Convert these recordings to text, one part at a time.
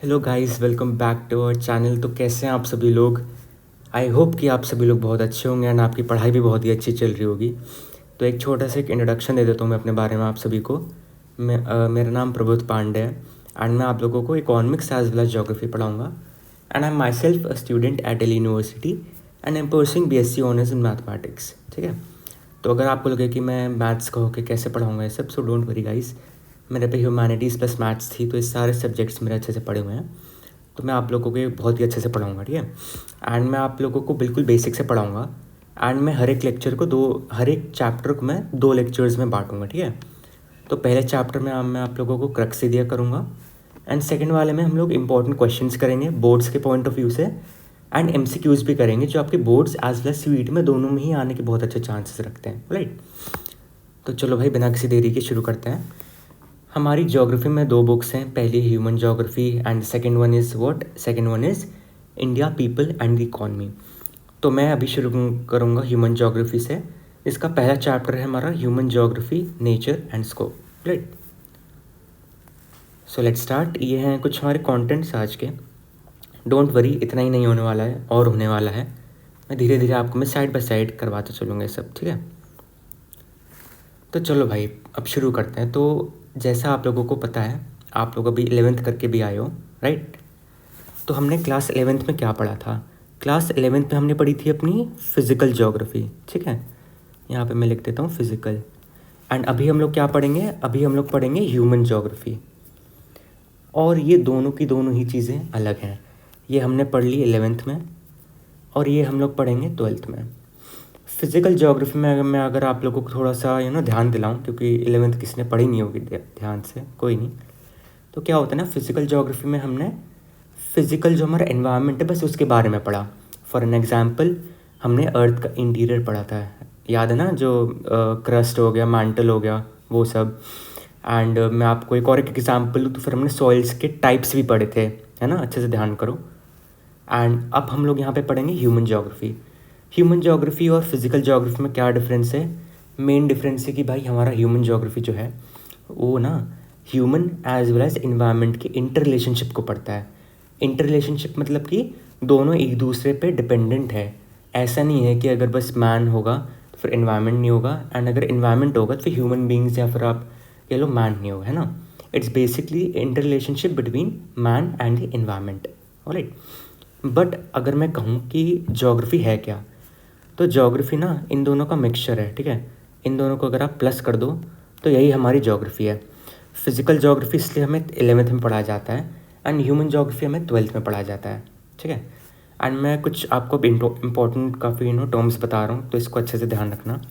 Hello guys, welcome back to our channel. तो कैसे हैं आप सभी लोग? आई होप कि आप सभी लोग बहुत अच्छे होंगे एंड आपकी पढ़ाई भी बहुत ही अच्छी चल रही होगी। तो एक छोटा सा एक इंट्रोडक्शन दे देता हूँ मैं अपने बारे में आप सभी को। मेरा नाम प्रबोध पांडे है एंड मैं आप लोगों को economics as well as geography पढ़ाऊँगा। And I am myself a student at Delhi University and I am pursuing BSc honours in mathematics. ठीक है, तो अगर आपको लगे कि मैं मैथ्स का होकर कैसे पढ़ाऊँगा ये सब, सो डोंट वरी गाइस। मेरे पे ह्यूमैनिटीज़ प्लस मैथ्स थी, तो ये सारे सब्जेक्ट्स मेरे अच्छे से पढ़े हुए हैं। तो मैं आप लोगों को बहुत ही अच्छे से पढ़ाऊँगा, ठीक है। एंड मैं आप लोगों को बिल्कुल बेसिक से पढ़ाऊँगा। एंड मैं हर एक चैप्टर को मैं 2 लेक्चर्स में बांटूँगा, ठीक है। तो पहले चैप्टर में मैं आप लोगों को क्रक्स दिया करूँगा एंड सेकंड वाले में हम लोग इंपॉर्टेंट क्वेश्चंस करेंगे बोर्ड्स के पॉइंट ऑफ व्यू से एंड MCQs भी करेंगे, जो आपके बोर्ड्स एज वेल स्वीट में दोनों में ही आने के बहुत अच्छे चांसेस रखते हैं, राइट। तो चलो भाई, बिना किसी देरी के शुरू करते हैं। हमारी ज्योग्राफी में 2 बुक्स हैं, पहली human geography and second one is India people and the economy. तो मैं अभी शुरू करूँगा ह्यूमन ज्योग्राफी से। इसका पहला चैप्टर है हमारा human geography, nature and scope, right. So let's start. ये हैं कुछ हमारे कंटेंट्स आज के। डोंट वरी, इतना ही नहीं होने वाला है और होने वाला है। मैं धीरे धीरे आपको मैं साइड बाय साइड करवाते चलूँगा ये सब, ठीक है। तो चलो भाई, अब शुरू करते हैं। तो जैसा आप लोगों को पता है, आप लोग अभी 11th करके भी आए हो, राइट। तो हमने क्लास 11th में क्या पढ़ा था? क्लास 11th में हमने पढ़ी थी अपनी फिज़िकल ज्योग्राफी, ठीक है। यहाँ पे मैं लिख देता हूँ फिज़िकल। एंड अभी हम लोग क्या पढ़ेंगे? अभी हम लोग पढ़ेंगे ह्यूमन ज्योग्राफी। और ये दोनों की दोनों ही चीज़ें अलग हैं। ये हमने पढ़ ली 11th में और ये हम लोग पढ़ेंगे 12th में। फिज़िकल ज्योग्राफी में अगर आप लोगों को थोड़ा सा ध्यान दिलाऊं, क्योंकि 11th किसी ने पढ़ी नहीं होगी ध्यान से, कोई नहीं। तो क्या होता है ना, फिज़िकल ज्योग्राफी में हमने फिज़िकल जो हमारा एनवायरनमेंट है बस उसके बारे में पढ़ा। फॉर एन एग्जांपल, हमने अर्थ का इंटीरियर पढ़ा था, याद है ना, जो क्रस्ट हो गया, मैंटल हो गया, वो सब। एंड मैं आपको एक और एक एग्जांपल दूँ तो फिर हमने सॉइल्स के टाइप्स भी पढ़े थे, है ना, अच्छे से ध्यान करो। एंड अब हम लोग यहाँ पे पढ़ेंगे ह्यूमन ज्योग्राफी। ह्यूमन ज्योग्राफी और फिज़िकल ज्योग्राफी में क्या डिफरेंस है? मेन डिफरेंस है कि भाई हमारा ह्यूमन ज्योग्राफी जो है वो ना human as well as environment के इंटर रिलेशनशिप को पढ़ता है। इंटर रिलेशनशिप मतलब कि दोनों एक दूसरे पे डिपेंडेंट है। ऐसा नहीं है कि अगर बस मैन होगा तो फिर इन्वायरमेंट नहीं होगा, एंड अगर इन्वायरमेंट होगा तो फिर ह्यूमन बींग्स या फिर आप कह लो मैन नहीं होगा, है ना। It's basically inter relationship between man and the environment, alright. But अगर मैं कहूँ कि ज्योग्राफी है क्या, तो ज्योग्राफी ना इन दोनों का मिक्सचर है, ठीक है। इन दोनों को अगर आप प्लस कर दो तो यही हमारी ज्योग्राफी है। फिज़िकल ज्योग्राफी इसलिए हमें 11th में पढ़ाया जाता है एंड ह्यूमन ज्योग्राफी हमें 12th में पढ़ाया जाता है, ठीक है। एंड मैं कुछ आपको इंपॉर्टेंट काफ़ी टर्म्स बता रहा हूँ, तो इसको अच्छे से ध्यान रखना।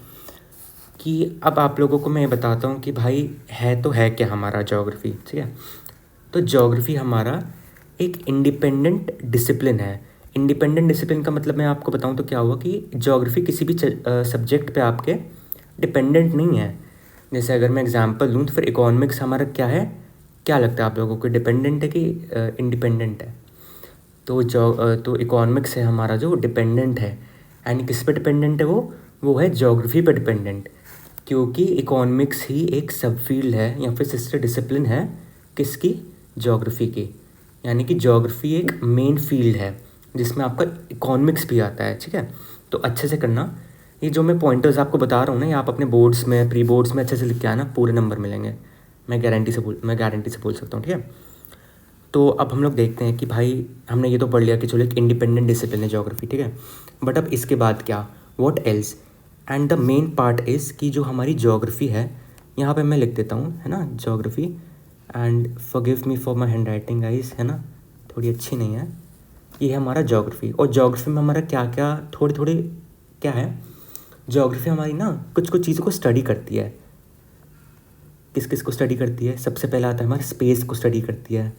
कि अब आप लोगों को मैं ये बताता हूँ कि भाई है क्या हमारा ज्योग्राफी, ठीक है। तो ज्योग्राफी हमारा एक इंडिपेंडेंट डिसिप्लिन है। इंडिपेंडेंट डिसिप्लिन का मतलब मैं आपको बताऊं तो क्या हुआ कि ज्योग्राफी किसी भी सब्जेक्ट पे आपके डिपेंडेंट नहीं है। जैसे अगर मैं एग्जांपल दूं तो फिर इकोनॉमिक्स हमारा क्या है, क्या लगता है आप लोगों को, डिपेंडेंट है कि इंडिपेंडेंट है? तो इकोनॉमिक्स है हमारा जो डिपेंडेंट है। एंड किस पे डिपेंडेंट है वो है ज्योग्राफी पे डिपेंडेंट। क्योंकि इकोनॉमिक्स ही एक सब फील्ड है या फिर सिस्टर डिसिप्लिन है किसकी, ज्योग्राफी की। यानी कि ज्योग्राफी एक मेन फील्ड है जिसमें आपका इकोनॉमिक्स भी आता है, ठीक है। तो अच्छे से करना। ये जो मैं पॉइंटर्स आपको बता रहा हूँ ना, ये आप अपने बोर्ड्स में, प्री बोर्ड्स में अच्छे से लिख के आना, पूरे नंबर मिलेंगे। मैं गारंटी से बोल सकता हूँ, ठीक है। तो अब हम लोग देखते हैं कि भाई हमने ये तो पढ़ लिया कि चलो एक इंडिपेंडेंट डिसिप्लिन है ज्योग्राफी, ठीक है। बट अब इसके बाद क्या, what else? And the main part is कि जो हमारी ज्योग्राफी है, यहाँ पे मैं लिख देता हूँ, है ना, geography. And forgive me for my hand writing guys, है ना, थोड़ी अच्छी नहीं है। ये है हमारा ज्योग्राफी। और ज्योग्राफी में हमारा क्या क्या थोड़ी थोड़ी क्या है, ज्योग्राफी हमारी ना कुछ कुछ चीज़ों को स्टडी करती है। किस किस को स्टडी करती है? सबसे पहला आता है हमारे स्पेस को स्टडी करती है।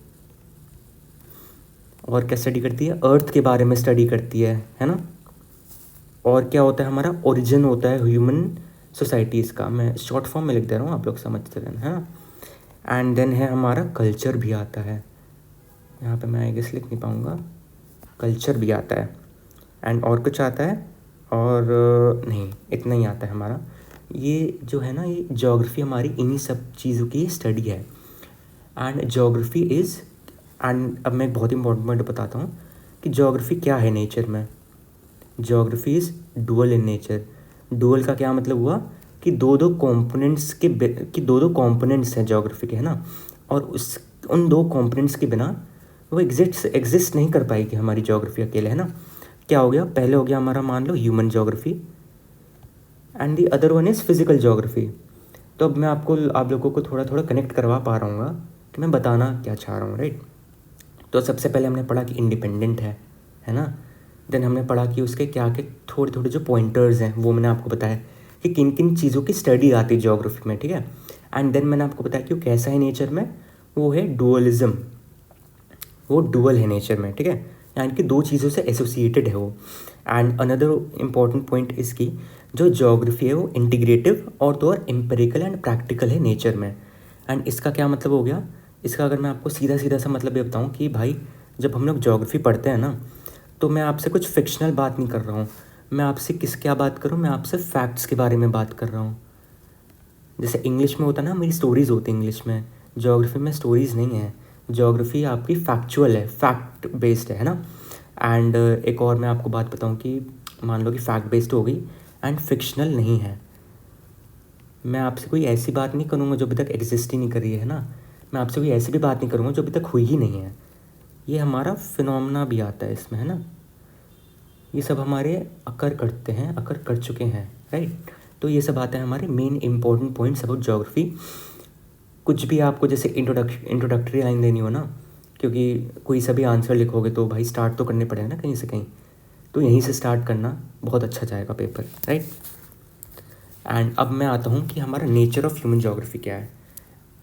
और क्या स्टडी करती है? अर्थ के बारे में स्टडी करती है ना। और क्या होता है हमारा, ओरिजिन होता है ह्यूमन सोसाइटीज़ का। मैं शॉर्ट फॉर्म में लिख दे रहा हूँ, आप लोग समझते रहना, है ना। एंड देन है हमारा कल्चर भी आता है। यहाँ पे मैं आई गेस लिख नहीं पाऊँगा, कल्चर भी आता है। एंड और कुछ आता है और नहीं, इतना ही आता है हमारा। ये जो है ना, ये ज्योग्राफी हमारी इन्हीं सब चीज़ों की स्टडी है। एंड ज्योग्राफी इज़ एंड अब मैं एक बहुत ही इंपॉर्टेंट पॉइंट बताता हूँ कि ज्योग्राफी क्या है नेचर में। Geography is dual in nature. Dual का क्या मतलब हुआ कि दो दो कॉम्पोनेंट्स हैं ज्योग्राफी के, है ना, और उन दो कॉम्पोनेंट्स के बिना वो एग्जिस्ट नहीं कर पाएगी हमारी ज्योग्राफी अकेले, है ना। क्या हो गया, पहले हो गया हमारा मान लो human geography and the other one is physical geography. तो अब मैं आप लोगों को थोड़ा थोड़ा कनेक्ट करवा पा रहा हूँ कि मैं बताना क्या चाह रहा हूँ, राइट। तो सबसे पहले हमने पढ़ा कि इंडिपेंडेंट है ना। देन हमने पढ़ा कि उसके क्या के थोड़े थोड़े जो पॉइंटर्स हैं वो मैंने आपको बताया कि किन किन चीज़ों की स्टडी आती है ज्योग्राफी में, ठीक है। एंड देन मैंने आपको बताया कि वो कैसा है नेचर में, वो है डुअलिज्म, वो डुअल है नेचर में, ठीक है, यानी कि दो चीज़ों से एसोसिएटेड है वो। एंड अनदर इम्पॉर्टेंट पॉइंट इसकी जो ज्योग्राफी है वो इंटीग्रेटिव और तो और एम्पेरिकल एंड प्रैक्टिकल है नेचर में। एंड इसका क्या मतलब हो गया, इसका अगर मैं आपको सीधा सीधा सा मतलब ये बताऊँ कि भाई जब हम लोग ज्योग्राफी पढ़ते हैं ना, तो मैं आपसे कुछ फिक्शनल बात नहीं कर रहा हूँ, मैं आपसे क्या बात करूँ, मैं आपसे फैक्ट्स के बारे में बात कर रहा हूँ। जैसे इंग्लिश में होता है ना, मेरी स्टोरीज़ होती हैं इंग्लिश में, ज्योग्राफी में स्टोरीज़ नहीं है, ज्योग्राफी आपकी फैक्चुअल है, फैक्ट बेस्ड है ना। एंड एक और मैं आपको बात बताऊँ कि मान लो कि फैक्ट बेस्ड हो गई एंड फिक्शनल नहीं है। मैं आपसे कोई ऐसी बात नहीं करूँगा जो अभी तक एग्जिस्ट ही नहीं कर रही है ना, मैं आपसे कोई ऐसी भी बात नहीं करूँगा जो अभी तक हुई ही नहीं है। ये हमारा फिनोमेना भी आता है इसमें, है ना, ये सब हमारे अकर करते हैं, अकर कर चुके हैं, राइट। तो ये सब आते हैं हमारे main important points about geography. कुछ भी आपको जैसे इंट्रोडक्टरी लाइन देनी हो ना, क्योंकि कोई सा भी आंसर लिखोगे तो भाई स्टार्ट तो करने पड़ेगा ना कहीं से कहीं, तो यहीं से स्टार्ट करना बहुत अच्छा जाएगा पेपर, राइट। एंड अब मैं आता हूँ कि हमारा नेचर ऑफ ह्यूमन ज्योग्राफी क्या है।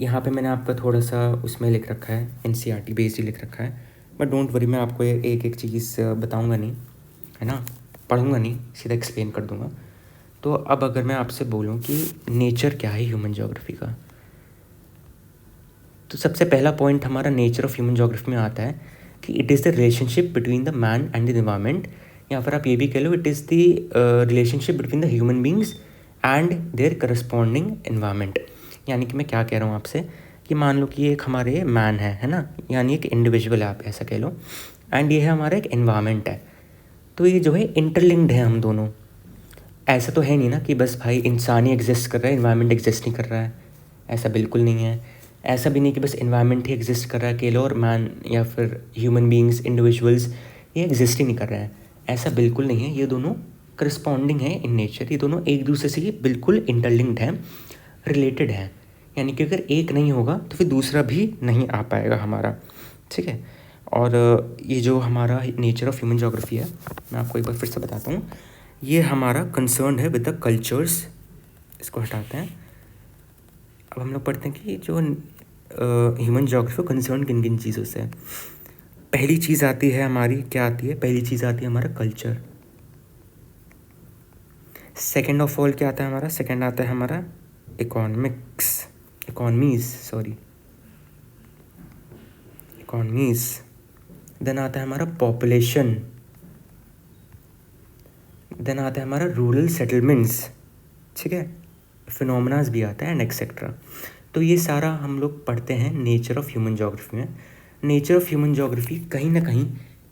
यहाँ पे मैंने आपका थोड़ा सा उसमें लिख रखा है, NCERT बेस्ड ही लिख रखा है, बट डोंट वरी, मैं आपको एक एक चीज़ बताऊँगा नहीं, है ना, पढ़ूँगा नहीं, सीधा एक्सप्लेन कर दूँगा। तो अब अगर मैं आपसे बोलूँ कि नेचर क्या है ह्यूमन ज्योग्राफी का, तो सबसे पहला पॉइंट हमारा नेचर ऑफ ह्यूमन ज्योग्राफी में आता है कि it is the relationship between the man and the environment, या फिर आप ये भी कह लो it is the relationship between the human beings and their corresponding environment. यानी कि मैं क्या कह रहा हूँ आपसे कि मान लो कि एक हमारे मैन है ना, यानी एक इंडिविजुअल है, आप ऐसा कह लो, एंड ये है हमारा एक एनवायरनमेंट है। तो ये जो है इंटरलिंक्ड है हम दोनों। ऐसा तो है नहीं ना कि बस भाई इंसान ही एग्जिस्ट कर रहा है, एनवायरनमेंट एग्जिस्ट नहीं कर रहा है, ऐसा बिल्कुल नहीं है। ऐसा भी नहीं कि बस एनवायरनमेंट ही एग्जिस्ट कर रहा है अकेले और मैन या फिर ह्यूमन बींग्स इंडिविजुअल्स ये एग्जिस्ट ही नहीं कर रहे हैं, ऐसा बिल्कुल नहीं है। ये दोनों करस्पॉन्डिंग है इन नेचर, ये दोनों एक दूसरे से बिल्कुल इंटरलिंक्ड हैं, रिलेटेड हैं। यानी कि अगर एक नहीं होगा तो फिर दूसरा भी नहीं आ पाएगा हमारा, ठीक है। और ये जो हमारा नेचर ऑफ ह्यूमन ज्योग्राफी है, मैं आपको एक बार फिर से बताता हूँ, ये हमारा कंसर्न है विद द कल्चर्स। इसको हटाते हैं। अब हम लोग पढ़ते हैं कि जो ह्यूमन ज्योग्राफी कंसर्न किन किन चीज़ों से है। पहली चीज़ आती है हमारी, क्या आती है, पहली चीज़ आती है हमारा कल्चर। सेकेंड ऑफ ऑल क्या आता है हमारा, सेकेंड आता है हमारा इकोनॉमीज़। देन आता है हमारा पॉपुलेशन, देन आता है हमारा रूरल सेटलमेंट्स, ठीक है, फिनोमेनास भी आता है एंड एक्सेट्रा। तो ये सारा हम लोग पढ़ते हैं नेचर ऑफ ह्यूमन ज्योग्राफी में। नेचर ऑफ ह्यूमन ज्योग्राफी कहीं ना कहीं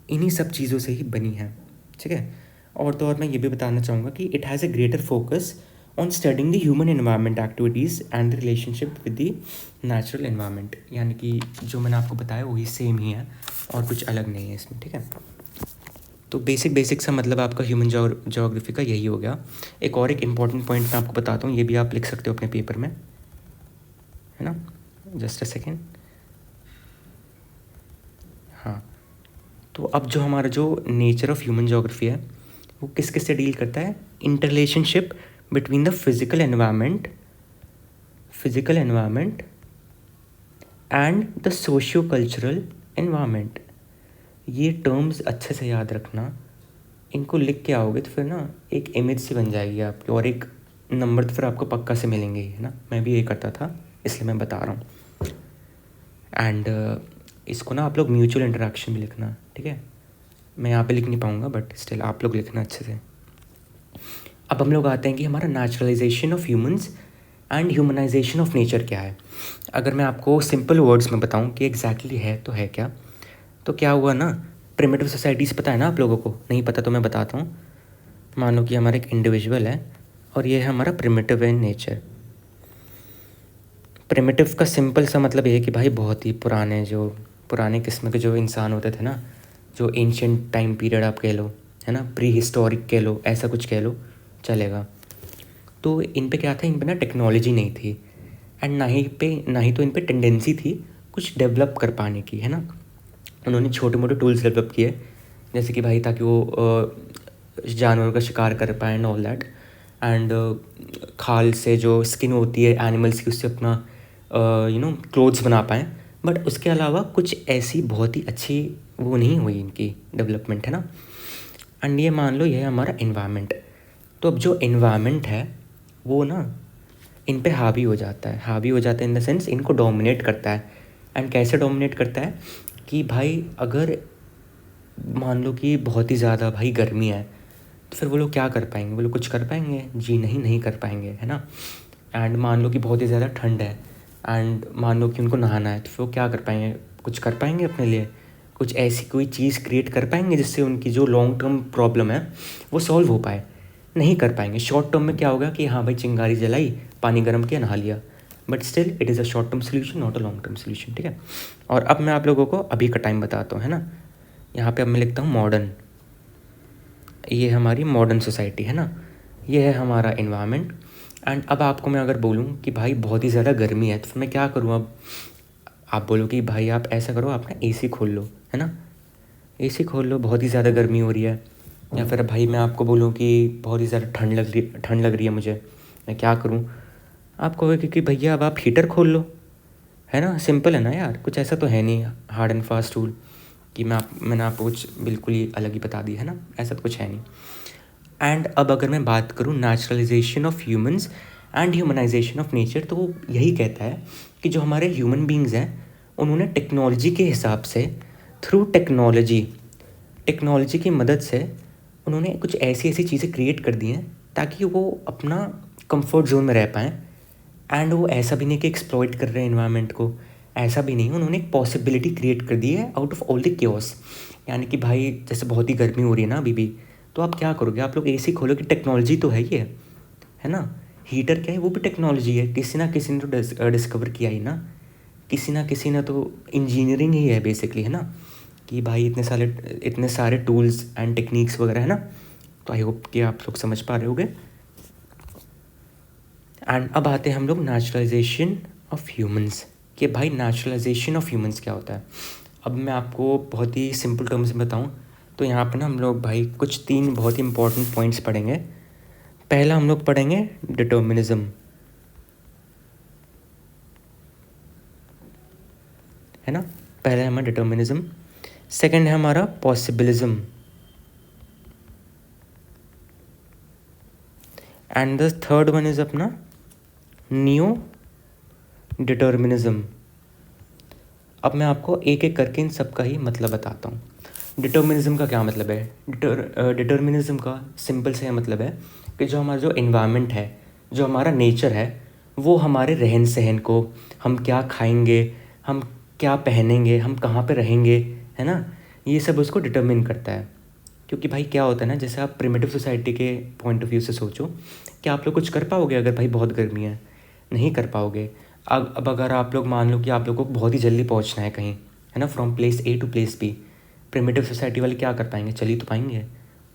इन्हीं सब चीज़ों से ही बनी है, ठीक है। और तो और मैं ये भी बताना चाहूँगा कि it has a greater focus on studying the human environment activities and the relationship with the natural environment. यानी कि जो मैंने आपको बताया वही सेम ही है और कुछ अलग नहीं है इसमें, ठीक है। तो बेसिक सा मतलब आपका ह्यूमन ज्योग्राफी का यही हो गया। एक और एक इम्पॉर्टेंट पॉइंट मैं आपको बताता हूँ, ये भी आप लिख सकते हो अपने पेपर में, है ना, जस्ट अ सेकेंड। हाँ, तो अब जो हमारा जो नेचर ऑफ ह्यूमन ज्योग्राफी है वो किस किस से डील करता है, interrelationship between the physical environment and the socio cultural environment. ये टर्म्स अच्छे से याद रखना, इनको लिख के आओगे तो फिर ना एक इमेज सी बन जाएगी आपकी, और एक नंबर तो फिर आपको पक्का से मिलेंगे, है ना। मैं भी ये करता था इसलिए मैं बता रहा हूँ। एंड इसको ना आप लोग म्यूचुअल इंटरेक्शन भी लिखना, ठीक है। मैं यहाँ पे लिख नहीं पाऊँगा बट स्टिल आप लोग लिखना अच्छे से। अब हम लोग आते हैं कि हमारा naturalisation of humans and humanisation of nature क्या है। अगर मैं आपको सिंपल वर्ड्स में बताऊँ कि एग्जैक्टली है तो है क्या, तो क्या हुआ ना, प्रिमिटिव सोसाइटीज़ पता है ना आप लोगों को? नहीं पता तो मैं बताता हूँ। मान लो कि हमारा एक इंडिविजुअल है और ये है हमारा प्रिमिटिव इन नेचर। प्रिमिटिव का सिंपल सा मतलब ये है कि भाई बहुत ही पुराने किस्म के जो इंसान होते थे ना, जो एंशियंट टाइम पीरियड आप कह लो, है ना, प्री हिस्टोरिक कह लो, ऐसा कुछ कह लो चलेगा। तो इन पे क्या था, इन पे ना टेक्नोलॉजी नहीं थी, एंड ना ही तो इन पे टेंडेंसी थी कुछ डेवलप कर पाने की, है ना। उन्होंने छोटे मोटे टूल्स डेवलप किए, जैसे कि भाई ताकि वो जानवरों का शिकार कर पाए एंड ऑल दैट, एंड खाल से जो स्किन होती है एनिमल्स की, उससे अपना क्लोथ्स बना पाएँ। बट उसके अलावा कुछ ऐसी बहुत ही अच्छी वो नहीं हुई इनकी डेवलपमेंट, है ना। एंड ये मान लो ये है हमारा इन्वायरमेंट। तो अब जो इन्वायरमेंट है वो ना इन पे हावी हो जाता है इन द सेंस इनको डोमिनेट करता है। एंड कैसे डोमिनेट करता है कि भाई अगर मान लो कि बहुत ही ज़्यादा भाई गर्मी है, तो फिर वो लोग क्या कर पाएंगे? वो लोग कुछ कर पाएंगे? जी नहीं कर पाएंगे, है ना। एंड मान लो कि बहुत ही ज़्यादा ठंड है एंड मान लो कि उनको नहाना है, तो फिर वो क्या कर पाएंगे? कुछ कर पाएंगे अपने लिए? कुछ ऐसी कोई चीज़ क्रिएट कर पाएंगे जिससे उनकी जो लॉन्ग टर्म प्रॉब्लम है वो सॉल्व हो पाए? नहीं कर पाएंगे। शॉर्ट टर्म में क्या होगा कि हाँ भाई चिंगारी जलाई, पानी गर्म किया, नहा लिया, but still it is a short term solution, not a long term solution, ठीक है। और अब मैं आप लोगों को अभी का टाइम बताता हूँ, है ना। यहाँ पे अब मैं लिखता हूँ मॉडर्न। ये हमारी मॉडर्न सोसाइटी, है ना। ये है हमारा इन्वायरमेंट। एंड अब आपको मैं अगर बोलूँ कि भाई बहुत ही ज़्यादा गर्मी है, तो फिर मैं क्या करूँ अब? आप बोलो कि भाई आप ऐसा करो, आप ना एसी खोल लो, है ना। एसी खोल लो, बहुत ही ज़्यादा गर्मी हो रही है। या फिर भाई मैं आपको बोलूँ कि बहुत ही ज़्यादा ठंड लग रही है मुझे, मैं क्या करूँ? आप कहोगे कि भैया अब आप हीटर खोल लो, है ना। सिंपल है ना यार, कुछ ऐसा तो है नहीं हार्ड एंड फास्ट रूल कि मैंने आपको कुछ बिल्कुल ही अलग ही बता दी, है ना। ऐसा तो कुछ है नहीं। एंड अब अगर मैं बात करूँ naturalisation of humans and humanisation of nature, तो वो यही कहता है कि जो हमारे ह्यूमन बींग्स हैं उन्होंने टेक्नोलॉजी के हिसाब से, थ्रू टेक्नोलॉजी की मदद से उन्होंने कुछ ऐसी ऐसी चीज़ें क्रिएट कर दी हैं ताकि वो अपना कंफर्ट जोन में रह पाएँ। एंड वो ऐसा भी नहीं कि एक्सप्लॉइट कर रहे हैं इन्वायरमेंट को, ऐसा भी नहीं, उन्होंने एक पॉसिबिलिटी क्रिएट कर दी है out of all the chaos. यानी कि भाई जैसे बहुत ही गर्मी हो रही है ना अभी भी, तो आप क्या करोगे? आप लोग एसी खोलोगे, टेक्नोलॉजी तो है ही है ना। हीटर क्या है? वो भी टेक्नोलॉजी है, किसी ना किसी ने तो डिस्कवर किया ही ना, किसी ना किसी ने तो, इंजीनियरिंग ही है बेसिकली, है ना। कि भाई इतने सारे टूल्स एंड टेक्निक्स वगैरह, है ना। तो आई होप कि आप लोग समझ पा रहे होगे। एंड अब आते हैं हम लोग नेचुरलाइजेशन ऑफ ह्यूमंस, कि भाई नेचुरलाइजेशन ऑफ ह्यूमंस क्या होता है। अब मैं आपको बहुत ही सिंपल टर्म्स में बताऊं तो यहाँ पे ना हम लोग भाई कुछ 3 बहुत ही इंपॉर्टेंट पॉइंट्स पढ़ेंगे। पहला हम लोग पढ़ेंगे डिटर्मिनिज्म, है ना। पहला है हमारा डिटर्मिनिज्म। सेकंड है हमारा possibilism, and the third one is अपना नियो डिटर्मिनिज्म। अब मैं आपको एक एक करके इन सब का ही मतलब बताता हूँ। डिटर्मिनिज्म का क्या मतलब है? डिटर्मिनिज्म का सिंपल से मतलब है कि जो हमारा जो इन्वायरमेंट है, जो हमारा नेचर है, वो हमारे रहन सहन को, हम क्या खाएंगे, हम क्या पहनेंगे, हम कहाँ पे रहेंगे, है ना, ये सब उसको डिटर्मिन करता है। क्योंकि भाई क्या होता है ना, जैसे आप प्रिमिटिव सोसाइटी के पॉइंट ऑफ व्यू से सोचो कि आप लोग कुछ कर पाओगे अगर भाई बहुत गर्मी है? नहीं कर पाओगे। अब अगर आप लोग मान लो कि आप लोगों को बहुत ही जल्दी पहुंचना है कहीं, है ना, from place A to place B, primitive society वाले क्या कर पाएंगे? चल ही तो पाएंगे,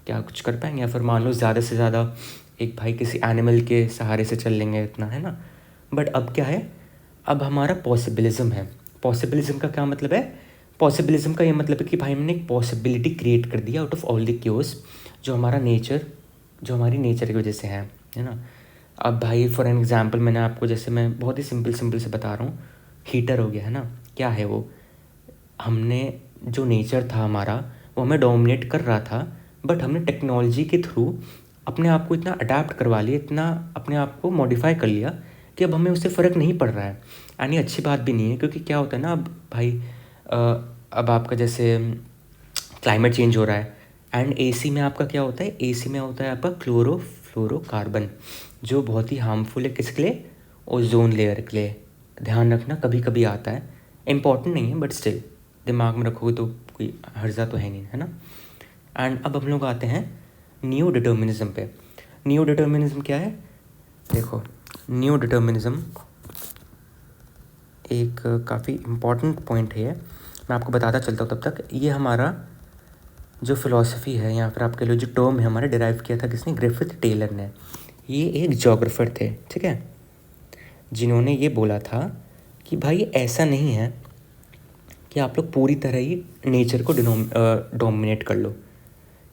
क्या कुछ कर पाएंगे? या फिर मान लो ज़्यादा से ज़्यादा एक भाई किसी एनिमल के सहारे से चल लेंगे इतना, है ना। बट अब क्या है, अब हमारा पॉसिबिलिज्म है। पॉसिबिलिज्म का क्या मतलब है? पॉसिबिलिज्म का ये मतलब है कि भाई हमने एक पॉसिबिलिटी क्रिएट कर दिया out of all the chaos, जो हमारी नेचर की वजह से है ना। अब भाई फॉर एन एग्जांपल मैंने आपको, जैसे मैं बहुत ही सिंपल से बता रहा हूँ, हीटर हो गया, है ना। क्या है वो? हमने जो नेचर था हमारा वो हमें डोमिनेट कर रहा था, बट हमने टेक्नोलॉजी के थ्रू अपने आप को इतना अडेप्ट करवा लिया, इतना अपने आप को मॉडिफाई कर लिया कि अब हमें उससे फ़र्क नहीं पड़ रहा है। एंड ये अच्छी बात भी नहीं है, क्योंकि क्या होता है ना, अब भाई अब आपका जैसे क्लाइमेट चेंज हो रहा है, एंड एसी में आपका क्या होता है? एसी में होता है आपका क्लोरोफ्लोरोकार्बन, जो बहुत ही हार्मफुल है किसके लिए? ओजोन लेयर के लिए। ध्यान रखना, कभी कभी आता है, इम्पॉर्टेंट नहीं है बट स्टिल। दिमाग में रखोगे तो कोई हर्जा तो है नहीं, है ना। एंड अब हम लोग आते हैं न्यू डिटर्मिनिज्म पे। न्यू डिटर्मिनिज्म क्या है? देखो, न्यू डिटर्मिनिज्म एक काफ़ी इम्पॉर्टेंट पॉइंट है, मैं आपको बताता चलता हूँ तब तक। ये हमारा जो फ़िलॉसफी है या फिर आपके लिए जो टर्म है हमारा डिराइव किया था किसने? ग्रिफिथ टेलर ने। ये एक जोग्राफर थे, ठीक है, जिन्होंने ये बोला था कि भाई ऐसा नहीं है कि आप लोग पूरी तरह ही नेचर को डोमिनेट कर लो,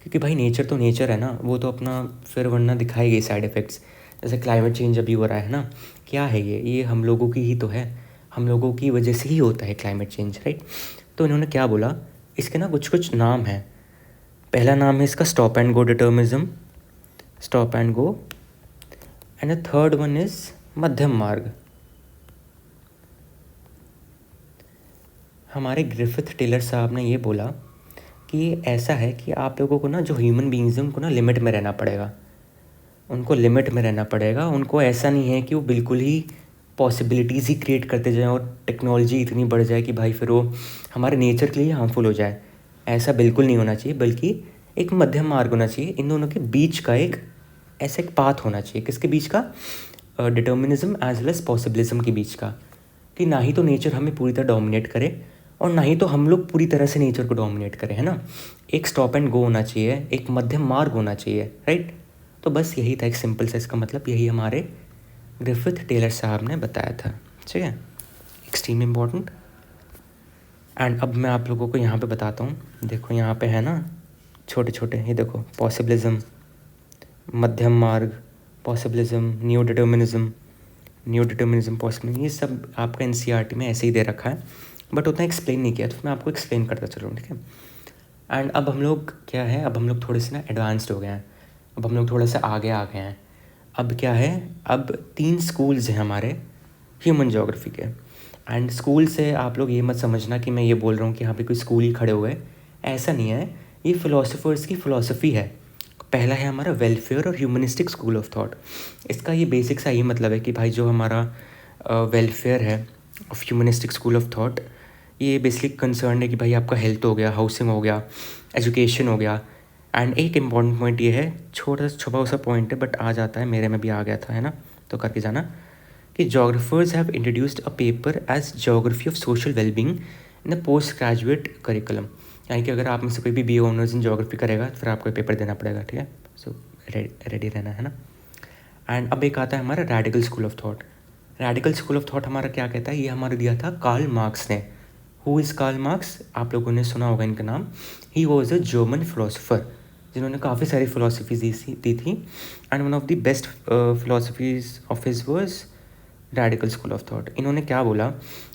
क्योंकि भाई नेचर तो नेचर है ना, वो तो अपना फिर वरना दिखाएगी साइड इफ़ेक्ट्स। जैसे क्लाइमेट चेंज अभी हो रहा है ना, क्या है ये हम लोगों की ही तो है, हम लोगों की वजह से ही होता है क्लाइमेट चेंज, राइट। तो इन्होंने क्या बोला, इसके ना कुछ कुछ नाम हैं। पहला नाम है इसका stop and go determinism, stop and go, and the third one is मध्यम मार्ग। हमारे ग्रिफिथ टेलर साहब ने ये बोला कि ऐसा है कि आप लोगों को ना, जो ह्यूमन बींग्स हैं उनको ना लिमिट में रहना पड़ेगा, उनको लिमिट में रहना पड़ेगा। उनको ऐसा नहीं है कि वो बिल्कुल ही पॉसिबिलिटीज़ ही क्रिएट करते जाएं और टेक्नोलॉजी इतनी बढ़ जाए कि भाई फिर वो हमारे नेचर के लिए हार्मफुल हो जाए। ऐसा बिल्कुल नहीं होना चाहिए, बल्कि एक मध्यम मार्ग होना चाहिए। इन दोनों के बीच का एक ऐसा एक पाथ होना चाहिए। किसके बीच का? Determinism as well as possibilism के बीच का, कि ना ही तो नेचर हमें पूरी तरह डोमिनेट करे और ना ही तो हम लोग पूरी तरह से नेचर को डोमिनेट करें, है ना। एक स्टॉप एंड गो होना चाहिए, एक मध्यम मार्ग होना चाहिए, राइट। तो बस यही था एक सिंपल सा इसका मतलब, यही हमारे ग्रिफिथ टेलर साहब ने बताया था, ठीक है, एक्सट्रीमली इम्पॉर्टेंट। एंड अब मैं आप लोगों को यहाँ पे बताता हूँ। देखो यहाँ पे है ना छोटे छोटे, ये देखो, पॉसिबिलिज्म, मध्यम मार्ग, पॉसिबिलिज्म, न्यू डिटर्मिनिज्म, पॉसिबिलिज्म, ये सब आपका एनसीईआरटी में ऐसे ही दे रखा है, बट उतना एक्सप्लेन नहीं किया, तो मैं आपको एक्सप्लेन करता चलूँ, ठीक है। एंड अब हम लोग क्या है, अब हम लोग थोड़े से ना एडवांस्ड हो गए हैं, अब हम लोग थोड़ा सा आगे आ गए हैं। अब क्या है, अब 3 स्कूल्स हैं हमारे ह्यूमन ज्योग्राफी के। एंड स्कूल से आप लोग ये मत समझना कि मैं ये बोल रहा हूँ कि यहाँ पे कोई स्कूल ही खड़े हुए, ऐसा नहीं है। ये फ़िलासफ़र्स की फ़िलासफ़ी है। पहला है हमारा वेलफेयर और ह्यूमनिस्टिक स्कूल ऑफ थॉट। इसका ये बेसिक सा ये मतलब है कि भाई जो हमारा वेलफेयर है of humanistic school of thought, ये बेसिकली कंसर्न है कि भाई आपका हेल्थ हो गया, हाउसिंग हो गया, एजुकेशन हो गया। एंड एक इम्पॉर्टेंट पॉइंट ये है, छोटा सा छुपा सा पॉइंट है बट आ जाता है, मेरे में भी आ गया था, है ना, तो करके जाना, कि geographers have introduced a paper as geography of social wellbeing in the post graduate curriculum. यानी कि अगर आप में से कोई भी BA ऑनर्स इन जोग्राफी करेगा तो फिर आपको पेपर देना पड़ेगा, ठीक है। सो रेडी रहना, है ना। एंड अब एक आता है हमारा radical school of thought. Radical school of thought हमारा क्या कहता है, ये हमारा दिया था कार्ल मार्क्स ने। Who is Karl Marx? आप लोगों ने सुना होगा इनका नाम। He was a German philosopher जिन्होंने काफ़ी सारी फिलोसफीज दी थी। And one of the best philosophies of his was radical school of thought. इन्होंने क्या बोला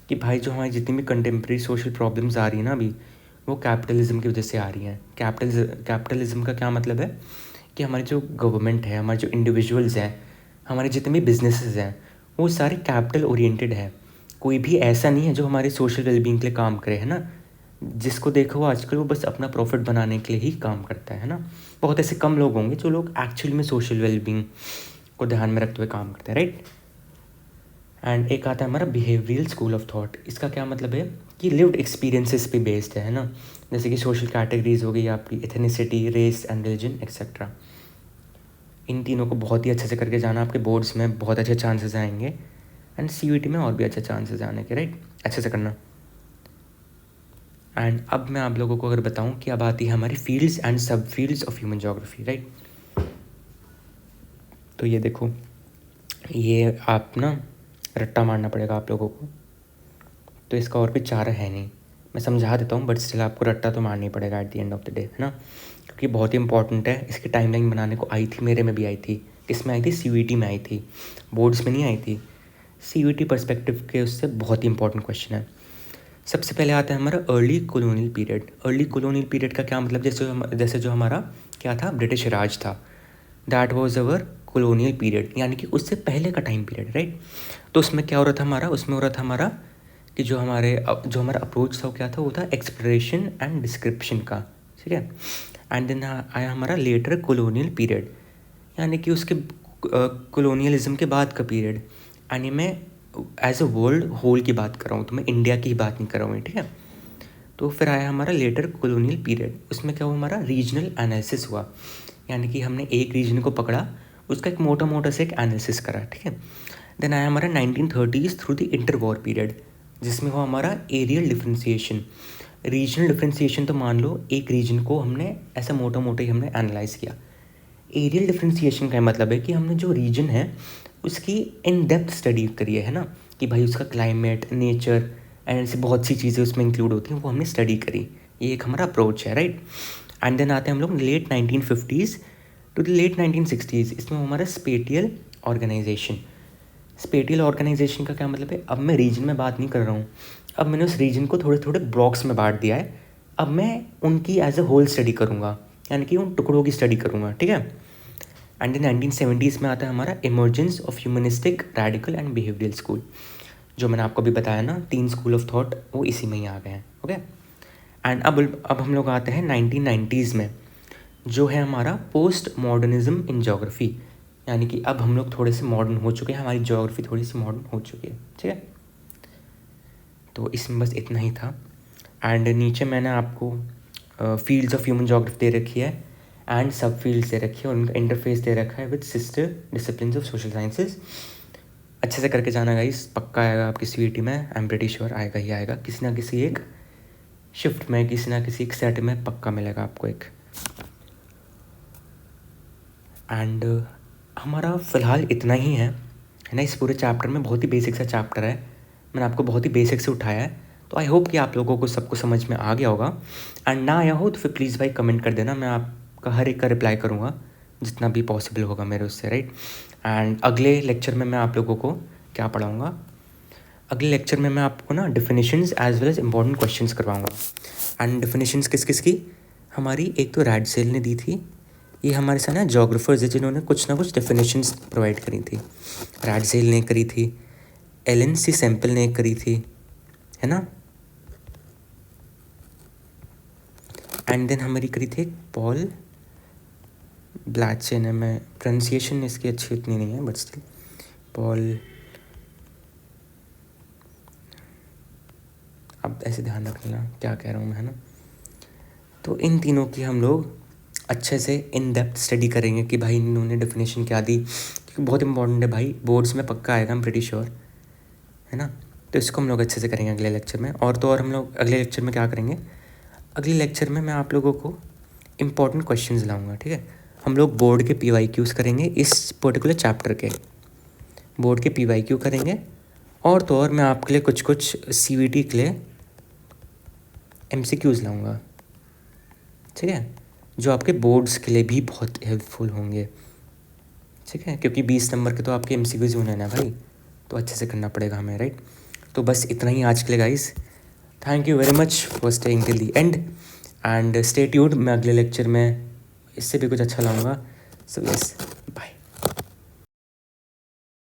कि भाई जो हमारी जितनी भी कंटेम्प्रेरी सोशल प्रॉब्लम्स आ रही है ना अभी, वो कैपिटलिज्म की वजह से आ रही हैं। कैपिटलिज्म का क्या मतलब है कि हमारी जो गवर्नमेंट है, हमारे जो इंडिविजुअल्स हैं, हमारे जितने भी बिजनेसेस हैं, वो सारे कैपिटल ओरिएंटेड है। कोई भी ऐसा नहीं है जो हमारे सोशल वेलबींग के लिए काम करे, है ना। जिसको देखो आजकल वो बस अपना प्रॉफिट बनाने के लिए ही काम करता है ना। बहुत ऐसे कम लोग होंगे जो लोग एक्चुअली में सोशल वेलबींग को ध्यान में रखते हुए काम करते हैं, राइट। एंड एक आता है हमारा बिहेवियरल स्कूल ऑफ थॉट। इसका क्या मतलब है कि लिव्ड एक्सपीरियंसेस पे बेस्ड है ना। जैसे कि सोशल कैटेगरीज हो गई आपकी, ethnicity, race and religion etcetera. इन तीनों को बहुत ही अच्छे से करके जाना, आपके बोर्ड्स में बहुत अच्छे चांसेस आएंगे एंड CUET में और भी अच्छे चांसेस आने के, राइट, अच्छे से करना। एंड अब मैं आप लोगों को अगर बताऊं कि अब आती है हमारी फील्ड्स एंड सब fields of human geography, right. तो ये देखो, ये आप ना रट्टा मारना पड़ेगा आप लोगों को, तो इसका और भी चारा है नहीं। मैं समझा देता हूँ बट स्टिल आपको रट्टा तो मारना ही पड़ेगा at the end of the day, है ना, क्योंकि बहुत ही इंपॉर्टेंट है। इसकी टाइमलाइन बनाने को आई थी, मेरे में भी आई थी। किस में आई थी? CUET में आई थी, बोर्ड्स में नहीं आई थी। CUET पर्सपेक्टिव के उससे बहुत ही इंपॉर्टेंट क्वेश्चन है। सबसे पहले आता है हमारा early colonial period. Early colonial period का क्या मतलब, जैसे जो हमारा क्या था, ब्रिटिश राज था, that was our colonial period, यानी कि उससे पहले का टाइम पीरियड, राइट। तो उसमें क्या हो रहा था हमारा, उसमें हो रहा था हमारा कि जो हमारा अप्रोच था वो क्या था, वो था एक्सप्लोरेशन एंड डिस्क्रिप्शन का, ठीक है। एंड देन आया हमारा लेटर कॉलोनियल पीरियड, यानी कि उसके कॉलोनियलिज्म के बाद का पीरियड। यानी मैं एज अ वर्ल्ड होल की बात कर रहा हूँ, तो मैं इंडिया की ही बात नहीं कर रहा हूँ, ठीक है। तो फिर आया हमारा लेटर कॉलोनियल पीरियड। उसमें क्या हुआ, हमारा रीजनल एनालिसिस हुआ, यानी कि हमने एक रीजन को पकड़ा, उसका एक मोटा मोटा से एक एनालिसिस करा, ठीक है। देन आया हमारा 1930s through the inter war period, जिसमें हुआ हमारा एरियल डिफ्रेंसिएशन। रीजनल डिफ्रेंसिएशन तो मान लो एक रीजन को हमने ऐसा मोटा मोटा ही हमने एनालाइज किया। एरियल डिफ्रेंसिएशन का मतलब है कि हमने जो रीजन है उसकी इन डेप्थ स्टडी करी है ना, कि भाई उसका क्लाइमेट, नेचर एंड ऐसी बहुत सी चीज़ें उसमें इंक्लूड होती हैं, वो हमने स्टडी करी। ये एक हमारा अप्रोच है, राइट। एंड देन आते हैं हम लोग late 1950s to the late 1960s। इसमें हमारा स्पेटियल ऑर्गेनाइजेशन। स्पेटियल ऑर्गेनाइजेशन का क्या मतलब है, अब मैं रीजन में बात नहीं कर रहा हूँ, अब मैंने उस रीजन को थोड़े थोड़े ब्लॉक्स में बांट दिया है, अब मैं उनकी एज अ होल स्टडी करूँगा, यानी कि उन टुकड़ों की स्टडी करूँगा, ठीक है। एंड इन 1970s में आता है हमारा emergence of humanistic, radical and behavioural school. जो मैंने आपको अभी बताया ना, 3 स्कूल ऑफ थॉट वो इसी में ही आ गए हैं, ओके। एंड अब हम लोग आते हैं 1990s में, जो है हमारा पोस्ट मॉडर्निज्म इन ज्योग्राफी, यानी कि अब हम लोग थोड़े से मॉडर्न हो चुके हैं, हमारी ज्योग्राफी थोड़ी सी मॉडर्न हो चुकी है, ठीक है। तो इसमें बस इतना ही था। एंड नीचे मैंने आपको फील्ड्स ऑफ ह्यूमन ज्योग्राफी दे रखी है एंड सब फील्ड्स दे रखी है, उनका इंटरफेस दे रखा है with sister disciplines of social sciences. अच्छे से करके जाना गाइस, पक्का आएगा आपकी सीईटी में, आई एम प्रीटी श्योर आएगा ही आएगा, किसी ना किसी एक शिफ्ट में, किसी ना किसी एक सेट में पक्का मिलेगा आपको एक। एंड हमारा फ़िलहाल इतना ही है ना, इस पूरे चैप्टर में बहुत ही बेसिक सा चैप्टर है, मैंने आपको बहुत ही बेसिक से उठाया है, तो आई होप कि आप लोगों को सबको समझ में आ गया होगा। एंड ना आया हो तो फिर प्लीज़ भाई कमेंट कर देना, मैं आपका हर एक का रिप्लाई करूँगा जितना भी पॉसिबल होगा मेरे उससे, राइट। एंड अगले लेक्चर में मैं आप लोगों को क्या पढ़ाऊँगा, अगले लेक्चर में मैं आपको ना definitions as well as important questions करवाऊँगा। एंड डिफिनेशंस किस किस की, हमारी एक तो रैडसेल ने दी थी, ये हमारे साथ ना जोग्राफर्स है जिन्होंने कुछ ना कुछ डेफिनेशंस प्रोवाइड करी थी। रैडसेल ने करी थी, एलन सी सैम्पल ने करी थी, है ना। एंड देन हमारी करी थी पॉल ब्लैचे ने, मैं प्रोनाउंसिएशन इसकी अच्छी उतनी नहीं है बट स्टिल, पॉल, अब ऐसे ध्यान रखना क्या कह रहा हूँ मैं, है ना। तो इन तीनों की हम लोग अच्छे से इन डेप्थ स्टडी करेंगे कि भाई इन्होंने डेफिनेशन क्या दी, क्योंकि बहुत इंपॉर्टेंट है भाई, बोर्ड्स में पक्का आएगा, आई एम प्रीटी श्योर, है ना। तो इसको हम लोग अच्छे से करेंगे अगले लेक्चर में। और तो और हम लोग अगले लेक्चर में क्या करेंगे, अगले लेक्चर में मैं आप लोगों को इम्पॉर्टेंट क्वेश्चंस लाऊंगा, ठीक है। हम लोग बोर्ड के PYQs करेंगे, इस पर्टिकुलर चैप्टर के बोर्ड के PYQ करेंगे, और तो और मैं आपके लिए कुछ कुछ CVT के लिए MCQs लाऊंगा, ठीक है, जो आपके बोर्ड्स के लिए भी बहुत हेल्पफुल होंगे, ठीक है, क्योंकि 20 नंबर के तो आपके MCQs होने हैं ना भाई, तो अच्छे से करना पड़ेगा हमें, राइट। तो बस इतना ही आज के लिए guys, thank you very much for staying till the end and stay tuned, मैं अगले लेक्चर में इससे भी कुछ अच्छा लाऊंगा। So yes, bye.